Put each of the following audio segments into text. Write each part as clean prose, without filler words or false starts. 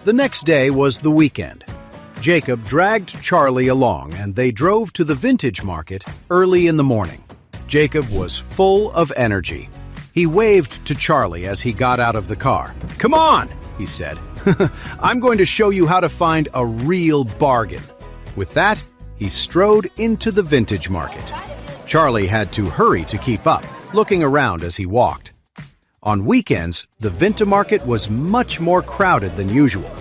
The next day was the weekend. Jacob dragged Charlie along and they drove to the vintage market early in the morning. Jacob was full of energy. He waved to Charlie as he got out of the car. "Come on," he said. "I'm going to show you how to find a real bargain." With that, he strode into the vintage market. Charlie had to hurry to keep up, looking around as he walked. On weekends, the vintage market was much more crowded than usual.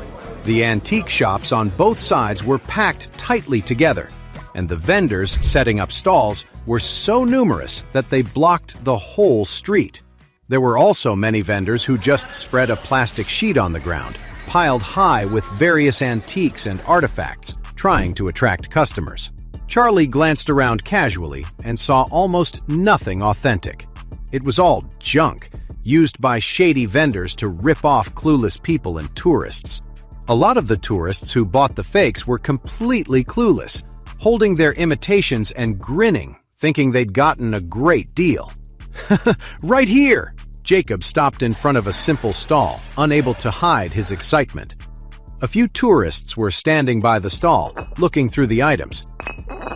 The antique shops on both sides were packed tightly together, and the vendors setting up stalls were so numerous that they blocked the whole street. There were also many vendors who just spread a plastic sheet on the ground, piled high with various antiques and artifacts, trying to attract customers. Charlie glanced around casually and saw almost nothing authentic. It was all junk, used by shady vendors to rip off clueless people and tourists. A lot of the tourists who bought the fakes were completely clueless, holding their imitations and grinning, thinking they'd gotten a great deal. "Right here!" Jacob stopped in front of a simple stall, unable to hide his excitement. A few tourists were standing by the stall, looking through the items.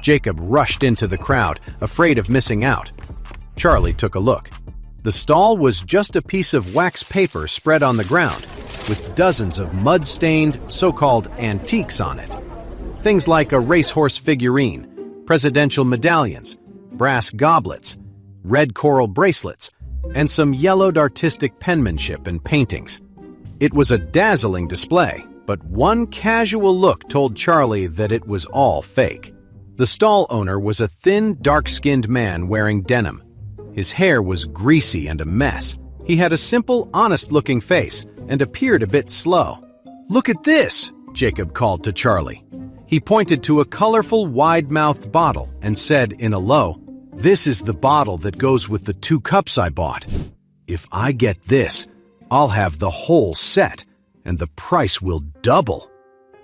Jacob rushed into the crowd, afraid of missing out. Charlie took a look. The stall was just a piece of wax paper spread on the ground, with dozens of mud-stained, so-called antiques on it. Things like a racehorse figurine, presidential medallions, brass goblets, red coral bracelets, and some yellowed artistic penmanship and paintings. It was a dazzling display, but one casual look told Charlie that it was all fake. The stall owner was a thin, dark-skinned man wearing denim. His hair was greasy and a mess. He had a simple, honest-looking face and appeared a bit slow. "Look at this," Jacob called to Charlie. He pointed to a colorful, wide-mouthed bottle and said in a low, "This is the bottle that goes with the 2 cups I bought. If I get this, I'll have the whole set, and the price will double."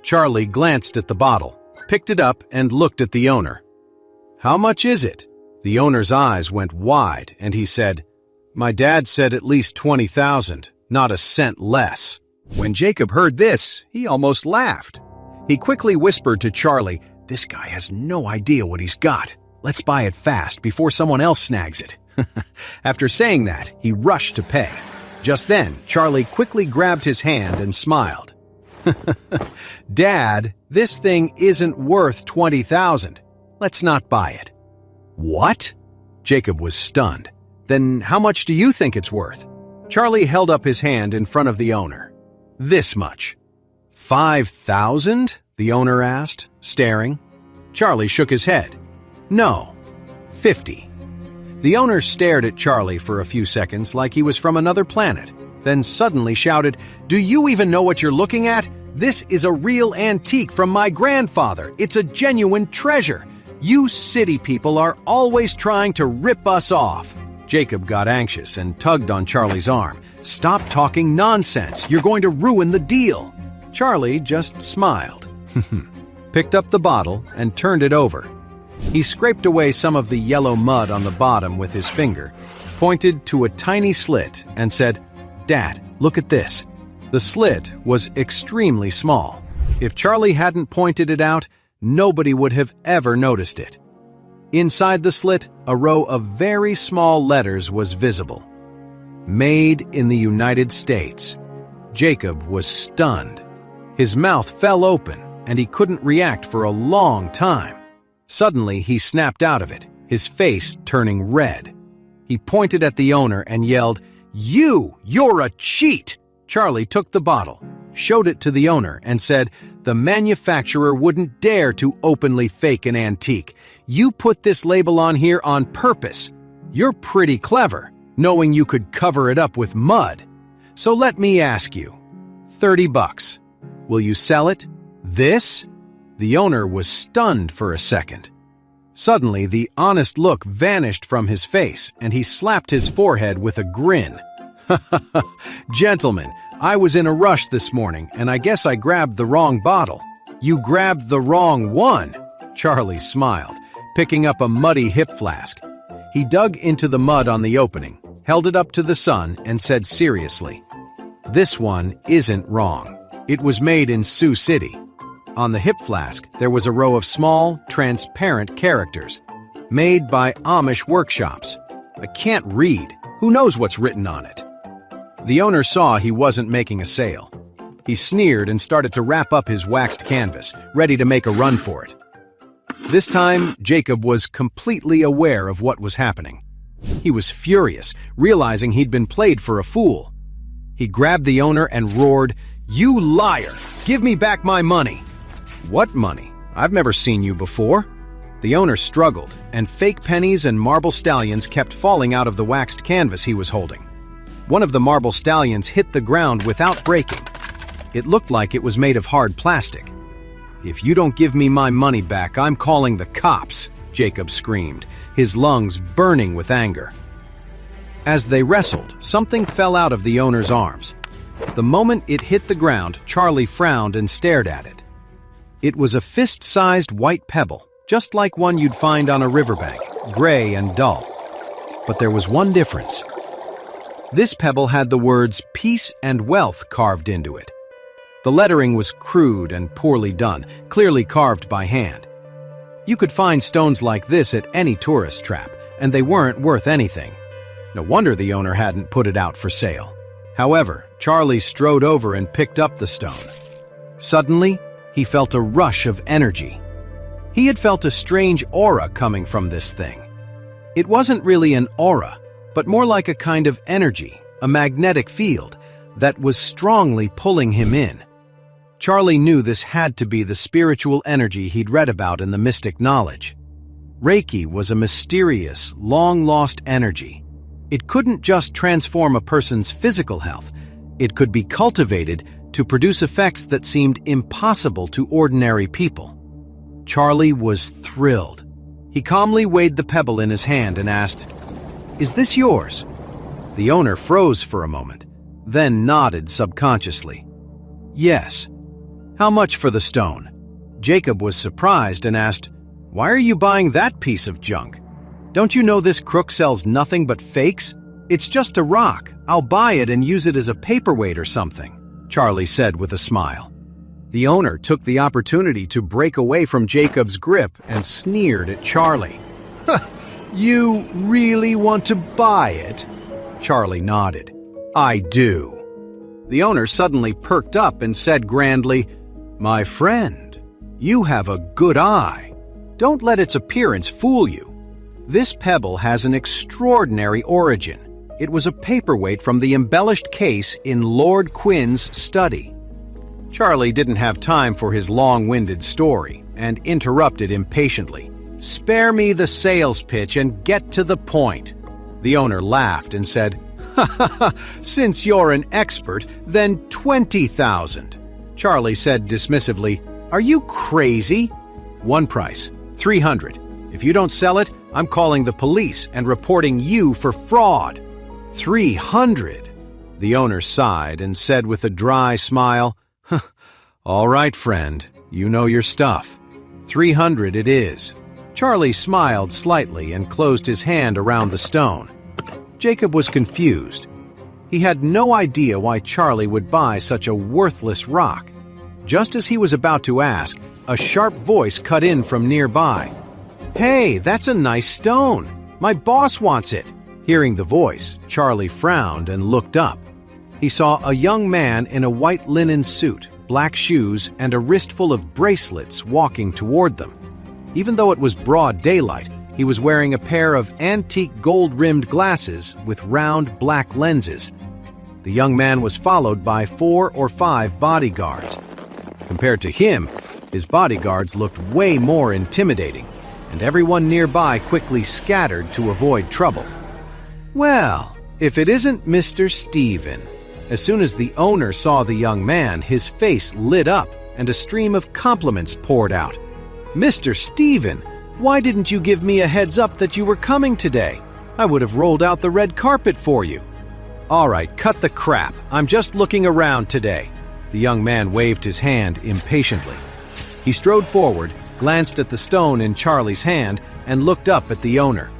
Charlie glanced at the bottle, picked it up, and looked at the owner. "How much is it?" The owner's eyes went wide, and he said, "My dad said at least 20,000, not a cent less." When Jacob heard this, he almost laughed. He quickly whispered to Charlie, "This guy has no idea what he's got. Let's buy it fast before someone else snags it." After saying that, he rushed to pay. Just then, Charlie quickly grabbed his hand and smiled. "Dad, this thing isn't worth 20,000. Let's not buy it." "What?" Jacob was stunned. "Then how much do you think it's worth?" Charlie held up his hand in front of the owner. "This much." 5,000? The owner asked, staring. Charlie shook his head. "No, 50. The owner stared at Charlie for a few seconds like he was from another planet, then suddenly shouted, "Do you even know what you're looking at? This is a real antique from my grandfather. It's a genuine treasure. You city people are always trying to rip us off." Jacob got anxious and tugged on Charlie's arm. "Stop talking nonsense. You're going to ruin the deal." Charlie just smiled, picked up the bottle and turned it over. He scraped away some of the yellow mud on the bottom with his finger, pointed to a tiny slit, and said, "Dad, look at this." The slit was extremely small. If Charlie hadn't pointed it out, nobody would have ever noticed it. Inside the slit, a row of very small letters was visible. "Made in the United States." Jacob was stunned. His mouth fell open, and he couldn't react for a long time. Suddenly, he snapped out of it, his face turning red. He pointed at the owner and yelled, You're a cheat!" Charlie took the bottle, showed it to the owner, and said, "The manufacturer wouldn't dare to openly fake an antique. You put this label on here on purpose. You're pretty clever, knowing you could cover it up with mud. So let me ask you, $30. Will you sell it? This?" The owner was stunned for a second. Suddenly, the honest look vanished from his face, and he slapped his forehead with a grin. "Gentlemen, I was in a rush this morning, and I guess I grabbed the wrong bottle." "You grabbed the wrong one," Charlie smiled, picking up a muddy hip flask. He dug into the mud on the opening, held it up to the sun, and said seriously, "This one isn't wrong. It was made in Sioux City. On the hip flask, there was a row of small, transparent characters, made by Amish workshops. I can't read. Who knows what's written on it? The owner saw he wasn't making a sale. He sneered and started to wrap up his waxed canvas, ready to make a run for it. This time, Jacob was completely aware of what was happening. He was furious, realizing he'd been played for a fool. He grabbed the owner and roared, "You liar! Give me back my money!" "What money? I've never seen you before." The owner struggled, and fake pennies and marble stallions kept falling out of the waxed canvas he was holding. One of the marble stallions hit the ground without breaking. It looked like it was made of hard plastic. "If you don't give me my money back, I'm calling the cops," Jacob screamed, his lungs burning with anger. As they wrestled, something fell out of the owner's arms. The moment it hit the ground, Charlie frowned and stared at it. It was a fist-sized white pebble, just like one you'd find on a riverbank, gray and dull. But there was one difference. This pebble had the words "peace and wealth" carved into it. The lettering was crude and poorly done, clearly carved by hand. You could find stones like this at any tourist trap, and they weren't worth anything. No wonder the owner hadn't put it out for sale. However, Charlie strode over and picked up the stone. Suddenly, he felt a rush of energy. He had felt a strange aura coming from this thing. It wasn't really an aura, but more like a kind of energy, a magnetic field, that was strongly pulling him in. Charlie knew this had to be the spiritual energy he'd read about in the mystic knowledge. Reiki was a mysterious, long-lost energy. It couldn't just transform a person's physical health. It could be cultivated to produce effects that seemed impossible to ordinary people. Charlie was thrilled. He calmly weighed the pebble in his hand and asked, "Is this yours?" The owner froze for a moment, then nodded subconsciously. "Yes." "How much for the stone?" Jacob was surprised and asked, "Why are you buying that piece of junk? Don't you know this crook sells nothing but fakes? It's just a rock. I'll buy it and use it as a paperweight or something," Charlie said with a smile. The owner took the opportunity to break away from Jacob's grip and sneered at Charlie. "You really want to buy it?" Charlie nodded. "I do." The owner suddenly perked up and said grandly, "My friend, you have a good eye. Don't let its appearance fool you. This pebble has an extraordinary origin. It was a paperweight from the embellished case in Lord Quinn's study." Charlie didn't have time for his long-winded story and interrupted impatiently. "Spare me the sales pitch and get to the point." The owner laughed and said, "Ha, since you're an expert, then 20,000. Charlie said dismissively, "Are you crazy?" "One price, 300. If you don't sell it, I'm calling the police and reporting you for fraud." 300. The owner sighed and said with a dry smile, "All right, friend, you know your stuff. 300 it is." Charlie smiled slightly and closed his hand around the stone. Jacob was confused. He had no idea why Charlie would buy such a worthless rock. Just as he was about to ask, a sharp voice cut in from nearby. "Hey, that's a nice stone. My boss wants it." Hearing the voice, Charlie frowned and looked up. He saw a young man in a white linen suit, black shoes, and a wristful of bracelets walking toward them. Even though it was broad daylight, he was wearing a pair of antique gold-rimmed glasses with round black lenses. The young man was followed by 4 or 5 bodyguards. Compared to him, his bodyguards looked way more intimidating, and everyone nearby quickly scattered to avoid trouble. Well, if it isn't Mr. Stephen. As soon as the owner saw the young man, his face lit up and a stream of compliments poured out. "Mr. Stephen, why didn't you give me a heads up that you were coming today? I would have rolled out the red carpet for you." "All right, cut the crap. I'm just looking around today." The young man waved his hand impatiently. He strode forward, glanced at the stone in Charlie's hand, and looked up at the owner.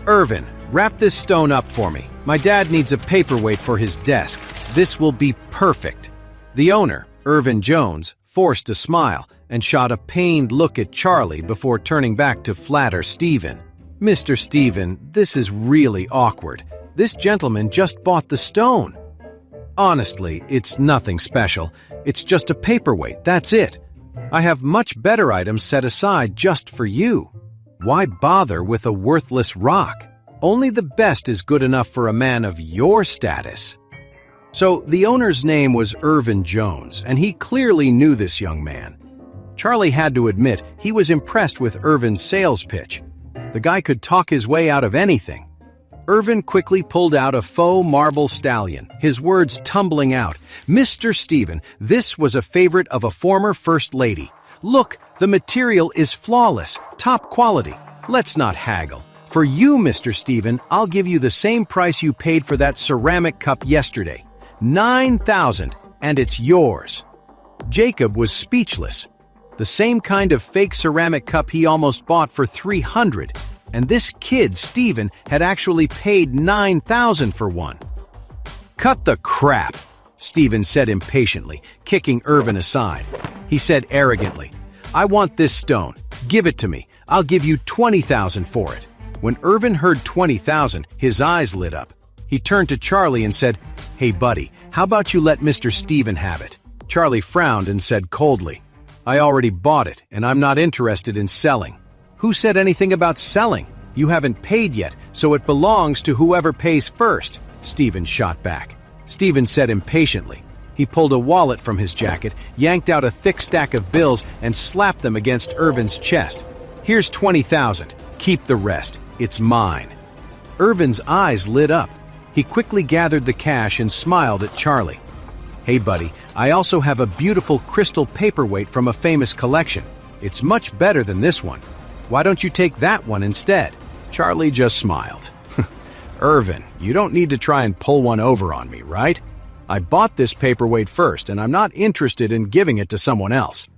"Irvin, wrap this stone up for me. My dad needs a paperweight for his desk. This will be perfect." The owner, Irvin Jones forced a smile and shot a pained look at Charlie before turning back to flatter Stephen. "Mr. Stephen, this is really awkward. This gentleman just bought the stone." "Honestly, it's nothing special. It's just a paperweight, that's it. I have much better items set aside just for you. Why bother with a worthless rock? Only the best is good enough for a man of your status." So the owner's name was Irvin Jones, and he clearly knew this young man. Charlie had to admit he was impressed with Irvin's sales pitch. The guy could talk his way out of anything. Irvin quickly pulled out a faux marble stallion, his words tumbling out. "Mr. Stephen, this was a favorite of a former First Lady. Look, the material is flawless, top quality. Let's not haggle. For you, Mr. Stephen, I'll give you the same price you paid for that ceramic cup yesterday. $9,000, and it's yours." Jacob was speechless. The same kind of fake ceramic cup he almost bought for $300, and this kid, Stephen, had actually paid $9,000 for one. "Cut the crap," Stephen said impatiently, kicking Irvin aside. He said arrogantly, "I want this stone. Give it to me. I'll give you $20,000 for it." When Irvin heard $20,000, his eyes lit up. He turned to Charlie and said, "Hey buddy, how about you let Mr. Stephen have it?" Charlie frowned and said coldly, "I already bought it, and I'm not interested in selling." "Who said anything about selling? You haven't paid yet, so it belongs to whoever pays first," Stephen shot back. Stephen said impatiently. He pulled a wallet from his jacket, yanked out a thick stack of bills, and slapped them against Irvin's chest. "Here's $20,000. Keep the rest. It's mine." Irvin's eyes lit up. He quickly gathered the cash and smiled at Charlie. "Hey buddy, I also have a beautiful crystal paperweight from a famous collection. It's much better than this one. Why don't you take that one instead?" Charlie just smiled. "Irvin, you don't need to try and pull one over on me, right? I bought this paperweight first, and I'm not interested in giving it to someone else."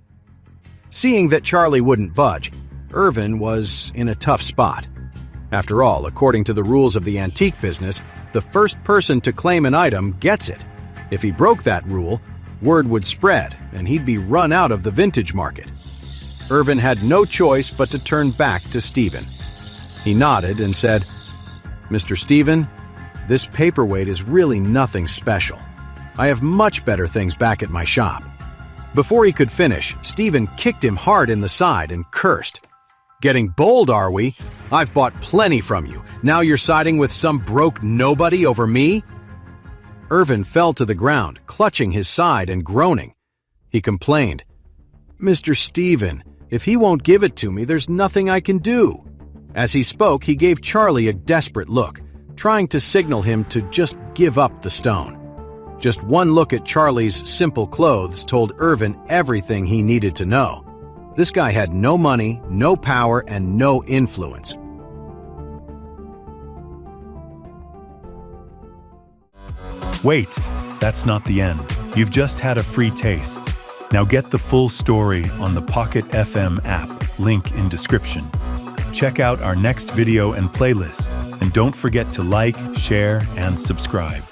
Seeing that Charlie wouldn't budge, Irvin was in a tough spot. After all, according to the rules of the antique business, the first person to claim an item gets it. If he broke that rule, word would spread, and he'd be run out of the vintage market. Irvin had no choice but to turn back to Stephen. He nodded and said, "Mr. Stephen, this paperweight is really nothing special. I have much better things back at my shop." Before he could finish, Stephen kicked him hard in the side and cursed. "Getting bold, are we? I've bought plenty from you. Now you're siding with some broke nobody over me?" Irvin fell to the ground, clutching his side and groaning. He complained, "Mr. Stephen, if he won't give it to me, there's nothing I can do." As he spoke, he gave Charlie a desperate look, trying to signal him to just give up the stone. Just one look at Charlie's simple clothes told Irvin everything he needed to know. This guy had no money, no power, and no influence. Wait, that's not the end. You've just had a free taste. Now get the full story on the Pocket FM app, link in description. Check out our next video and playlist, and don't forget to like, share, and subscribe.